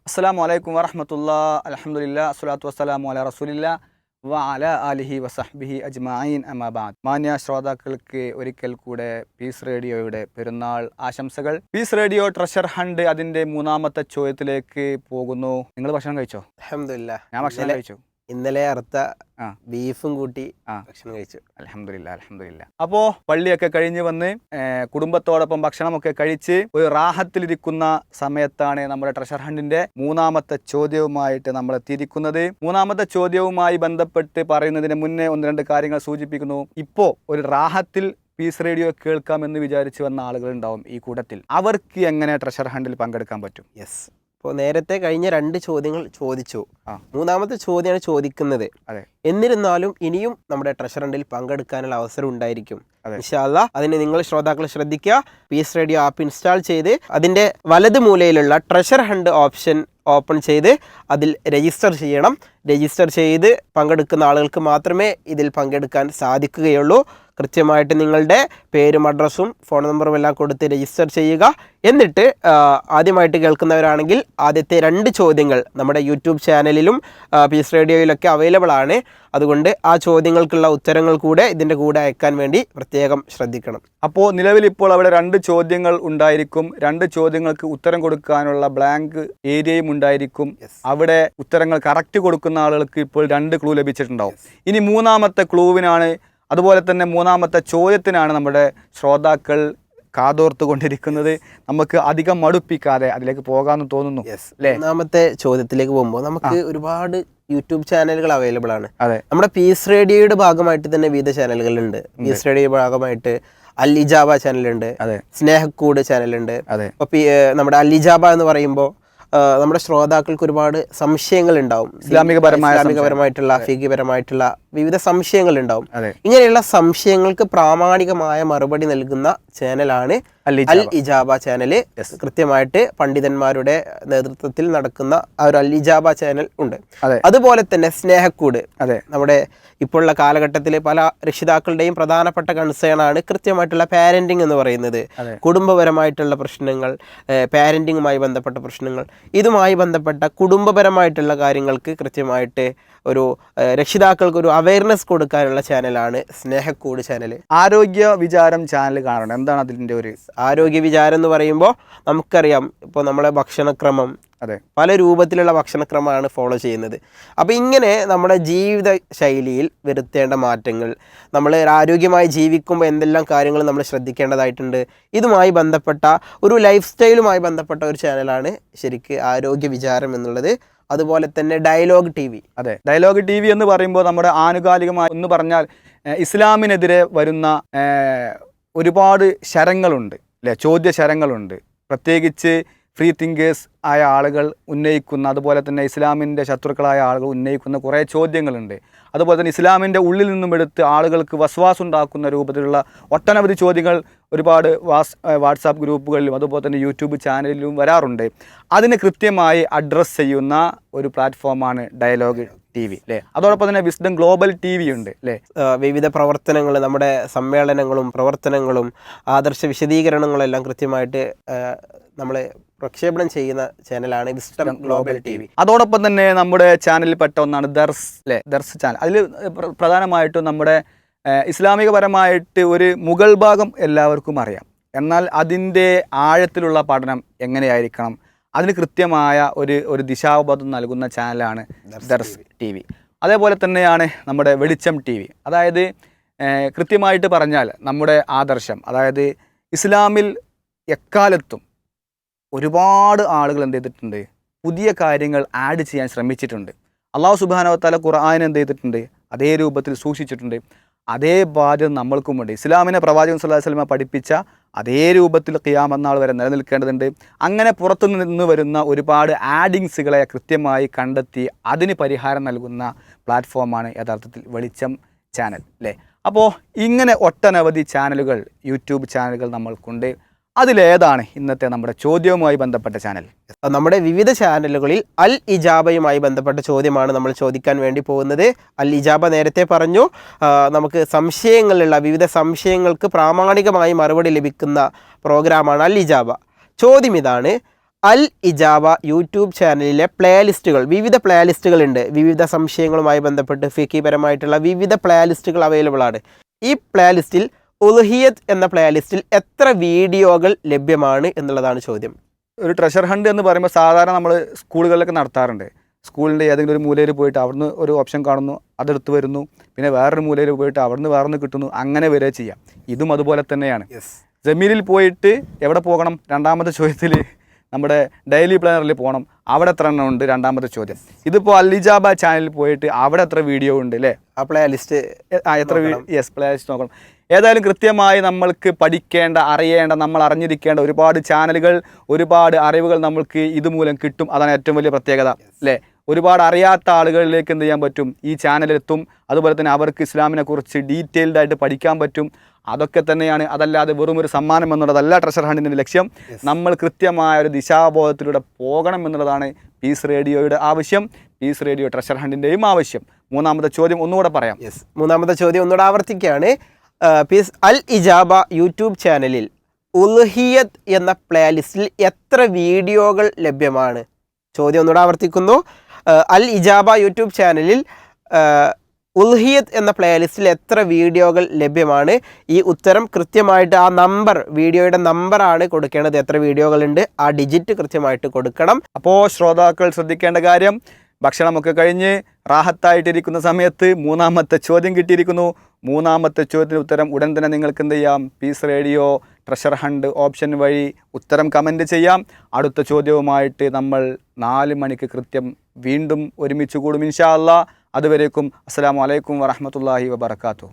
അസ്സലാമു അലൈക്കും വറഹ്മത്തുള്ളാഹി അൽഹംദുലില്ലാഹി അസ്സലാത്തു വസ്സലാമു അലാ റസൂലില്ലാഹി വഅലാ ആലിഹി വസഹ്ബിഹി അജ്മഈൻ അമ്മാ ബഅദ്. മാന്യ ശ്രോതാക്കൾക്ക് ഒരിക്കൽ കൂടെ പീസ് റേഡിയോയുടെ പെരുന്നാൾ ആശംസകൾ. പീസ് റേഡിയോ ട്രഷർ ഹണ്ട് അതിൻ്റെ 3-ാമത്തെ ചോദ്യത്തിലേക്ക് പോകുന്നു. നിങ്ങൾ ഭക്ഷണം കഴിച്ചോ? അൽഹംദുലില്ലാഹ്, ഞാൻ ഭക്ഷണം കഴിച്ചു. ഇന്നലെ അറുത്ത ബീഫും കൂട്ടി ഭക്ഷണം കഴിച്ചു. അൽഹംദുലില്ലാഹ്. അപ്പോൾ പള്ളിയൊക്കെ കഴിഞ്ഞ് വന്ന് കുടുംബത്തോടൊപ്പം ഭക്ഷണമൊക്കെ കഴിച്ച് ഒരു റാഹത്തിലിരിക്കുന്ന സമയത്താണ് നമ്മുടെ ട്രഷർ ഹണ്ടിന്റെ 3-ാമത്തെ ചോദ്യവുമായിട്ട് നമ്മൾ എത്തിയിരിക്കുന്നത്. 3-ാമത്തെ ചോദ്യവുമായി ബന്ധപ്പെട്ട് പറയുന്നതിന് മുന്നേ 1-2 കാര്യങ്ങൾ സൂചിപ്പിക്കുന്നു. ഇപ്പോൾ ഒരു റാഹത്തിൽ പീസ് റേഡിയോ കേൾക്കാമെന്ന് വിചാരിച്ച് വന്ന ആളുകളുണ്ടാവും ഈ കൂട്ടത്തിൽ. അവർക്ക് എങ്ങനെ ട്രഷർ ഹണ്ടിൽ പങ്കെടുക്കാൻ പറ്റും? യെസ്, ഇപ്പോൾ നേരത്തെ കഴിഞ്ഞ 2 ചോദ്യങ്ങൾ ചോദിച്ചു. 3-ാമത്തെ ചോദ്യമാണ് ചോദിക്കുന്നത്. എന്നിരുന്നാലും ഇനിയും നമ്മുടെ ട്രഷർ ഹണ്ടിൽ പങ്കെടുക്കാനുള്ള അവസരം ഉണ്ടായിരിക്കും. ഇൻഷാ അല്ലാഹ് അതിന് നിങ്ങൾ ശ്രോതാക്കൾ ശ്രദ്ധിക്കുക. പീസ് റേഡിയോ ആപ്പ് ഇൻസ്റ്റാൾ ചെയ്ത് അതിൻ്റെ വലത് മൂലയിലുള്ള ട്രഷർ ഹണ്ട് ഓപ്ഷൻ ഓപ്പൺ ചെയ്ത് അതിൽ രജിസ്റ്റർ ചെയ്യണം. രജിസ്റ്റർ ചെയ്ത് പങ്കെടുക്കുന്ന ആളുകൾക്ക് മാത്രമേ ഇതിൽ പങ്കെടുക്കാൻ സാധിക്കുകയുള്ളൂ. കൃത്യമായിട്ട് നിങ്ങളുടെ പേരും അഡ്രസ്സും ഫോൺ നമ്പറും എല്ലാം കൊടുത്ത് രജിസ്റ്റർ ചെയ്യുക. എന്നിട്ട് ആദ്യമായിട്ട് കേൾക്കുന്നവരാണെങ്കിൽ ആദ്യത്തെ 2 ചോദ്യങ്ങൾ നമ്മുടെ യൂട്യൂബ് ചാനലിലും പീസ് റേഡിയോയിലൊക്കെ അവൈലബിൾ ആണ്. അതുകൊണ്ട് ആ ചോദ്യങ്ങൾക്കുള്ള ഉത്തരങ്ങൾ കൂടെ ഇതിൻ്റെ കൂടെ അയക്കാൻ വേണ്ടി പ്രത്യേകം ശ്രദ്ധിക്കണം. അപ്പോൾ നിലവിൽ ഇപ്പോൾ അവിടെ 2 ചോദ്യങ്ങൾ ഉണ്ടായിരിക്കും. 2 ചോദ്യങ്ങൾക്ക് ഉത്തരം കൊടുക്കാനുള്ള ബ്ലാങ്ക് ഏരിയയും ഉണ്ടായിരിക്കും. അവിടെ ഉത്തരങ്ങൾ കറക്റ്റ് കൊടുക്കുന്ന ആളുകൾക്ക് ഇപ്പോൾ 2 ക്ലൂ ലഭിച്ചിട്ടുണ്ടാവും. ഇനി 3-ാമത്തെ ക്ലൂവിനാണ്, അതുപോലെ തന്നെ 3-ാമത്തെ ചോദ്യത്തിനാണ് നമ്മുടെ ശ്രോതാക്കൾ കാതോർത്ത് കൊണ്ടിരിക്കുന്നത്. നമുക്ക് അധികം മടുപ്പിക്കാതെ അതിലേക്ക് പോകാമെന്ന് തോന്നുന്നു. അല്ലേ? 3-ാമത്തെ ചോദ്യത്തിലേക്ക് പോകുമ്പോൾ നമുക്ക് ഒരുപാട് യൂട്യൂബ് ചാനലുകൾ അവൈലബിൾ ആണ്. അതെ, നമ്മുടെ പീസ് റേഡിയോയുടെ ഭാഗമായിട്ട് തന്നെ വിവിധ ചാനലുകളുണ്ട്. പീസ് റേഡിയോയുടെ ഭാഗമായിട്ട് അൽ ഇജാബ ചാനലുണ്ട്, സ്നേഹക്കൂട് ചാനലുണ്ട്. അപ്പോൾ നമ്മുടെ അൽ ഇജാബ എന്ന് പറയുമ്പോൾ നമ്മുടെ ശ്രോതാക്കൾക്ക് ഒരുപാട് സംശയങ്ങൾ ഉണ്ടാവും. ഇസ്ലാമികപരമായിട്ടുള്ള ഫിഖിപരമായിട്ടുള്ള വിവിധ സംശയങ്ങൾ ഉണ്ടാവും. ഇങ്ങനെയുള്ള സംശയങ്ങൾക്ക് പ്രാമാണികമായ മറുപടി നൽകുന്ന ചാനലാണ് അൽ ഇജാബ ചാനല്. കൃത്യമായിട്ട് പണ്ഡിതന്മാരുടെ നേതൃത്വത്തിൽ നടക്കുന്ന ആ ഒരു അൽ ഇജാബ ചാനൽ ഉണ്ട്. അതുപോലെ തന്നെ സ്നേഹക്കൂട്, നമ്മുടെ ഇപ്പോഴുള്ള കാലഘട്ടത്തിൽ പല രക്ഷിതാക്കളുടെയും പ്രധാനപ്പെട്ട കൺസേൺ ആണ് കൃത്യമായിട്ടുള്ള പാരന്റിങ് എന്ന് പറയുന്നത്. കുടുംബപരമായിട്ടുള്ള പ്രശ്നങ്ങൾ, പാരന്റിങ്ങുമായി ബന്ധപ്പെട്ട പ്രശ്നങ്ങൾ, ഇതുമായി ബന്ധപ്പെട്ട കുടുംബപരമായിട്ടുള്ള കാര്യങ്ങൾക്ക് കൃത്യമായിട്ട് ഒരു രക്ഷിതാക്കൾക്ക് ഒരു അവയർനെസ് കൊടുക്കാനുള്ള ചാനലാണ് സ്നേഹക്കൂട് ചാനൽ. ആരോഗ്യ വിചാരം ചാനൽ കാണണം. എന്താണ് അതിൻ്റെ ഒരു ആരോഗ്യ വിചാരം എന്ന് പറയുമ്പോൾ നമുക്കറിയാം, ഇപ്പോൾ നമ്മളെ ഭക്ഷണക്രമം പല രൂപത്തിലുള്ള ഭക്ഷണക്രമമാണ് ഫോളോ ചെയ്യുന്നത്. അപ്പോൾ ഇങ്ങനെ നമ്മുടെ ജീവിത ശൈലിയിൽ വരുത്തേണ്ട മാറ്റങ്ങൾ, നമ്മൾ ആരോഗ്യമായി ജീവിക്കുമ്പോൾ എന്തെല്ലാം കാര്യങ്ങൾ നമ്മൾ ശ്രദ്ധിക്കേണ്ടതായിട്ടുണ്ട്, ഇതുമായി ബന്ധപ്പെട്ട ഒരു ലൈഫ് സ്റ്റൈലുമായി ബന്ധപ്പെട്ട ഒരു ചാനലാണ് ശരിക്ക് ആരോഗ്യ വിചാരം എന്നുള്ളത്. അതുപോലെ തന്നെ ഡയലോഗ് ടി വി. ഡയലോഗ് ടി വി എന്ന് പറയുമ്പോൾ നമ്മുടെ ആനുകാലികമായി എന്ന് പറഞ്ഞാൽ ഇസ്ലാമിനെതിരെ വരുന്ന ഒരുപാട് ശരങ്ങളുണ്ട്, അല്ലേ? ചോദ്യശരങ്ങളുണ്ട്. പ്രത്യേകിച്ച് ഫ്രീ തിങ്കേഴ്സ് ആയ ആളുകൾ ഉന്നയിക്കുന്ന, അതുപോലെ തന്നെ ഇസ്ലാമിൻ്റെ ശത്രുക്കളായ ആളുകൾ ഉന്നയിക്കുന്ന കുറേ ചോദ്യങ്ങളുണ്ട്. അതുപോലെ തന്നെ ഇസ്ലാമിൻ്റെ ഉള്ളിൽ നിന്നും എടുത്ത് ആളുകൾക്ക് വസ്വാസ് ഉണ്ടാക്കുന്ന രൂപത്തിലുള്ള ഒട്ടനവധി ചോദ്യങ്ങൾ ഒരുപാട് വാട്സാപ്പ് ഗ്രൂപ്പുകളിലും അതുപോലെ തന്നെ യൂട്യൂബ് ചാനലിലും വരാറുണ്ട്. അതിന് കൃത്യമായി അഡ്രസ്സ് ചെയ്യുന്ന ഒരു പ്ലാറ്റ്ഫോമാണ് ഡയലോഗ് ടി വി, അല്ലേ? അതോടൊപ്പം തന്നെ വിസ്ഡം ഗ്ലോബൽ ടി വി ഉണ്ട്, അല്ലേ? വിവിധ പ്രവർത്തനങ്ങൾ, നമ്മുടെ സമ്മേളനങ്ങളും പ്രവർത്തനങ്ങളും ആദർശ വിശദീകരണങ്ങളും എല്ലാം കൃത്യമായിട്ട് നമ്മൾ പ്രക്ഷേപണം ചെയ്യുന്ന ചാനലാണ് വിസ്ഡം ഗ്ലോബൽ ടി വി. അതോടൊപ്പം തന്നെ നമ്മുടെ ചാനലിൽപ്പെട്ട ഒന്നാണ് ദർസ്, അല്ലേ? ദർസ് ചാനൽ. അതിൽ പ്രധാനമായിട്ടും നമ്മുടെ ഇസ്ലാമികപരമായിട്ട് ഒരു മുകൾ ഭാഗം എല്ലാവർക്കും അറിയാം. എന്നാൽ അതിൻ്റെ ആഴത്തിലുള്ള പഠനം എങ്ങനെയായിരിക്കണം, അതിന് കൃത്യമായ ഒരു ദിശാബോധം നൽകുന്ന ചാനലാണ് ദർസ് ടി വി. അതേപോലെ തന്നെയാണ് നമ്മുടെ വെളിച്ചം ടി വി. അതായത് കൃത്യമായിട്ട് പറഞ്ഞാൽ നമ്മുടെ ആദർശം, അതായത് ഇസ്ലാമിൽ എക്കാലത്തും ഒരുപാട് ആളുകൾ എന്ത് ചെയ്തിട്ടുണ്ട്, പുതിയ കാര്യങ്ങൾ ആഡ് ചെയ്യാൻ ശ്രമിച്ചിട്ടുണ്ട്. അള്ളാഹു സുബ്ഹാനഹു വ തആല ഖുർആൻ എന്ത് ചെയ്തിട്ടുണ്ട്, അതേ രൂപത്തിൽ സൂക്ഷിച്ചിട്ടുണ്ട്. അതേ ബാധ്യത നമ്മൾക്കുമുണ്ട്. ഇസ്ലാമിനെ പ്രവാചകൻ സല്ലല്ലാഹു അലൈഹി വസല്ലം പഠിപ്പിച്ച അതേ രൂപത്തിൽ ഖിയാമത്ത് നാൾ വരെ നിലനിൽക്കേണ്ടതുണ്ട്. അങ്ങനെ പുറത്തു നിന്ന് വരുന്ന ഒരുപാട് ആഡിങ്സുകളെ കൃത്യമായി കണ്ടെത്തി അതിന് പരിഹാരം നൽകുന്ന പ്ലാറ്റ്ഫോമാണ് യഥാർത്ഥത്തിൽ വെളിച്ചം ചാനൽ, അല്ലേ? അപ്പോൾ ഇങ്ങനെ ഒട്ടനവധി ചാനലുകൾ, യൂട്യൂബ് ചാനലുകൾ നമ്മൾക്കുണ്ട്. അതിലേതാണ് ഇന്നത്തെ നമ്മുടെ ചോദ്യവുമായി ബന്ധപ്പെട്ട ചാനൽ? നമ്മുടെ വിവിധ ചാനലുകളിൽ അൽ ഇജാബയുമായി ബന്ധപ്പെട്ട ചോദ്യമാണ് നമ്മൾ ചോദിക്കാൻ വേണ്ടി പോകുന്നത്. അൽ ഇജാബ നേരത്തെ പറഞ്ഞു, നമുക്ക് സംശയങ്ങളുള്ള വിവിധ സംശയങ്ങൾക്ക് പ്രാമാണികമായി മറുപടി ലഭിക്കുന്ന പ്രോഗ്രാമാണ് അൽ ഇജാബ. ചോദ്യം ഇതാണ്: അൽ ഇജാബ യൂട്യൂബ് ചാനലിലെ പ്ലേലിസ്റ്റുകൾ, വിവിധ പ്ലേലിസ്റ്റുകൾ ഉണ്ട്. വിവിധ സംശയങ്ങളുമായി ബന്ധപ്പെട്ട് ഫിഖിപരമായിട്ടുള്ള വിവിധ പ്ലേലിസ്റ്റുകൾ അവൈലബിൾ ആണ്. ഈ പ്ലേലിസ്റ്റിൽ ഉൽഹിയത്ത് എന്ന പ്ലേലിസ്റ്റിൽ എത്ര വീഡിയോകൾ ലഭ്യമാണ് എന്നുള്ളതാണ് ചോദ്യം. ഒരു ട്രഷർ ഹണ്ട് എന്ന് പറയുമ്പോൾ സാധാരണ നമ്മൾ സ്കൂളുകളിലൊക്കെ നടത്താറുണ്ട്. സ്കൂളിൻ്റെ ഏതെങ്കിലും ഒരു മൂലയിൽ പോയിട്ട് അവിടുന്ന് ഒരു ഓപ്ഷൻ കാണുന്നു, അതെടുത്ത് വരുന്നു, പിന്നെ വേറൊരു മൂലയിൽ പോയിട്ട് അവിടുന്ന് വേറൊന്ന് കിട്ടുന്നു, അങ്ങനെ വരെ ചെയ്യാം. ഇതും അതുപോലെ തന്നെയാണ്. ജമീലിൽ പോയിട്ട് എവിടെ പോകണം? രണ്ടാമത്തെ ചോദ്യത്തിൽ നമ്മുടെ ഡെയിലി പ്ലാനറിൽ പോകണം, അവിടെ എത്ര എണ്ണം ഉണ്ട്? രണ്ടാമത്തെ ചോദ്യം. ഇതിപ്പോൾ അൽ ഇജാബ ചാനലിൽ പോയിട്ട് അവിടെ എത്ര വീഡിയോ ഉണ്ട് അല്ലേ? ആ പ്ലേലിസ്റ്റ് എത്ര പ്ലേലിസ്റ്റ് നോക്കണം. ഏതായാലും കൃത്യമായി നമ്മൾക്ക് പഠിക്കേണ്ട, അറിയേണ്ട, നമ്മൾ അറിഞ്ഞിരിക്കേണ്ട ഒരുപാട് ചാനലുകൾ, ഒരുപാട് അറിവുകൾ നമ്മൾക്ക് ഇതുമൂലം കിട്ടും. അതാണ് ഏറ്റവും വലിയ പ്രത്യേകത അല്ലേ? ഒരുപാട് അറിയാത്ത ആളുകളിലേക്ക് എന്ത് ചെയ്യാൻ പറ്റും? ഈ ചാനലെത്തും. അതുപോലെ തന്നെ അവർക്ക് ഇസ്ലാമിനെ കുറിച്ച് ഡീറ്റെയിൽഡ് ആയിട്ട് പഠിക്കാൻ പറ്റും. അതൊക്കെ തന്നെയാണ്. അതല്ലാതെ വെറും ഒരു സമ്മാനം എന്നുള്ളതല്ല ട്രഷർ ഹണ്ടിൻ്റെ ലക്ഷ്യം. നമ്മൾ കൃത്യമായ ഒരു ദിശാബോധത്തിലൂടെ പോകണം എന്നുള്ളതാണ് പീസ് റേഡിയോയുടെ ആവശ്യം, പീസ് റേഡിയോ ട്രഷർ ഹണ്ടിൻ്റെയും ആവശ്യം. മൂന്നാമത്തെ ചോദ്യം ഒന്നുകൂടെ പറയാം. മൂന്നാമത്തെ ചോദ്യം ഒന്നുകൂടെ ആവർത്തിക്കുകയാണ്. പീസ് അൽ ഇജാബ യൂട്യൂബ് ചാനലിൽ ഉൽഹിയത്ത് എന്ന പ്ലേലിസ്റ്റിൽ എത്ര വീഡിയോകൾ ലഭ്യമാണ്? ചോദ്യം ഒന്നുകൂടെ ആവർത്തിക്കുന്നു. അൽ ഇജാബ യൂട്യൂബ് ചാനലിൽ ഉൽഹിയത്ത് എന്ന പ്ലേലിസ്റ്റിൽ എത്ര വീഡിയോകൾ ലഭ്യമാണ്? ഈ ഉത്തരം കൃത്യമായിട്ട് ആ നമ്പർ, വീഡിയോയുടെ നമ്പറാണ് കൊടുക്കേണ്ടത്. എത്ര വീഡിയോകളുണ്ട് ആ ഡിജിറ്റ് കൃത്യമായിട്ട് കൊടുക്കണം. അപ്പോൾ ശ്രോതാക്കൾ ശ്രദ്ധിക്കേണ്ട കാര്യം, ഭക്ഷണമൊക്കെ കഴിഞ്ഞ് റാഹത്തായിട്ടിരിക്കുന്ന സമയത്ത് മൂന്നാമത്തെ ചോദ്യം കിട്ടിയിരിക്കുന്നു. മൂന്നാമത്തെ ചോദ്യത്തിന് ഉത്തരം ഉടൻ തന്നെ നിങ്ങൾക്ക് എന്ത് ചെയ്യാം? Peace radio treasure hunt option വഴി ഉത്തരം കമൻറ്റ് ചെയ്യാം. അടുത്ത ചോദ്യവുമായിട്ട് നമ്മൾ 4 മണിക്ക് കൃത്യം വീണ്ടും ഒരുമിച്ച് കൂടും ഇൻഷാ അല്ലാഹ്. അതുവരേക്കും അസ്സലാമു അലൈക്കും വറഹ്മത്തുള്ളാഹി വബറകാതുഹു.